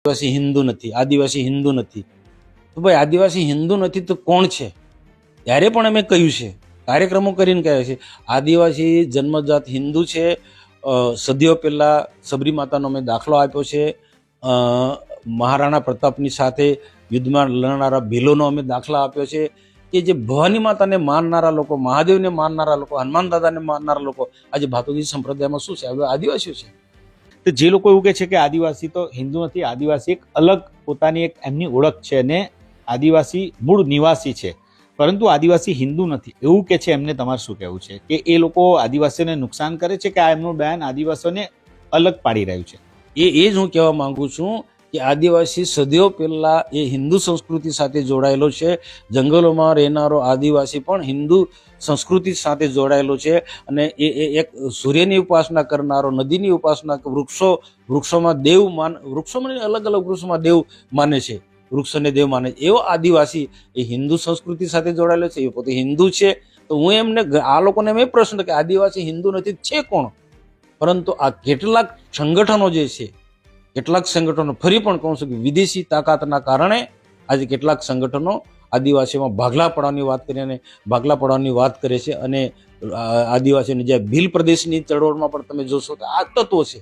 આદિવાસી હિન્દુ નથી, આદિવાસી હિન્દુ નથી. તો ભાઈ આદિવાસી હિન્દુ નથી તો કોણ છે? ત્યારે પણ અમે કહ્યું છે, કાર્યક્રમો કરીને કહે છે આદિવાસી જન્મજાત હિન્દુ છે. સદીઓ પહેલા સબરી માતાનો અમે દાખલો આપ્યો છે. મહારાણા પ્રતાપની સાથે યુદ્ધમાં લડનારા ભીલોનો અમે દાખલા આપ્યો છે કે જે ભવાની માતાને માનનારા લોકો, મહાદેવને માનનારા લોકો, હનુમાન દાદાને માનનારા લોકો આજે ભાતોજી સંપ્રદાયમાં શું છે? હવે આદિવાસીઓ છે. તો જે લોકો એવું કહે છે કે આદિવાસી તો હિન્દુ નથી, આદિવાસી એક અલગ પોતાની એક એમની ઓળખ છે અને આદિવાસી મૂળ નિવાસી છે, પરંતુ આદિવાસી હિન્દુ નથી એવું કે છે, એમને તમારે શું કહેવું છે કે એ લોકો આદિવાસીઓને નુકસાન કરે છે કે આ એમનું બયાન આદિવાસીઓને અલગ પાડી રહ્યું છે? એ જ હું કહેવા માંગુ છું કે આદિવાસી સદીઓ પહેલા એ હિન્દુ સંસ્કૃતિ સાથે જોડાયેલો છે. જંગલોમાં રહેનારો આદિવાસી પણ હિન્દુ સંસ્કૃતિ સાથે જોડાયેલો છે અને એ એક સૂર્યની ઉપાસના કરનારો, નદીની ઉપાસના, વૃક્ષોમાં દેવ વૃક્ષોમાં અલગ અલગ વૃક્ષોમાં દેવ માને છે, વૃક્ષોને દેવ માને છે. એવો આદિવાસી એ હિન્દુ સંસ્કૃતિ સાથે જોડાયેલો છે, એ પોતે હિન્દુ છે. તો હું એમને આ લોકોને એમ પ્રશ્ન કે આદિવાસી હિન્દુ નથી છે કોણ? પરંતુ આ કેટલાક સંગઠનો જે છે, કેટલાક સંગઠનો, ફરી પણ કહું છું કે વિદેશી તાકાતના કારણે આજે કેટલાક સંગઠનો આદિવાસીઓમાં ભાગલા પડવાની વાત કરે છે અને આદિવાસીઓની જે ભીલ પ્રદેશની ચળવળમાં પણ તમે જોશો કે આ તત્વો છે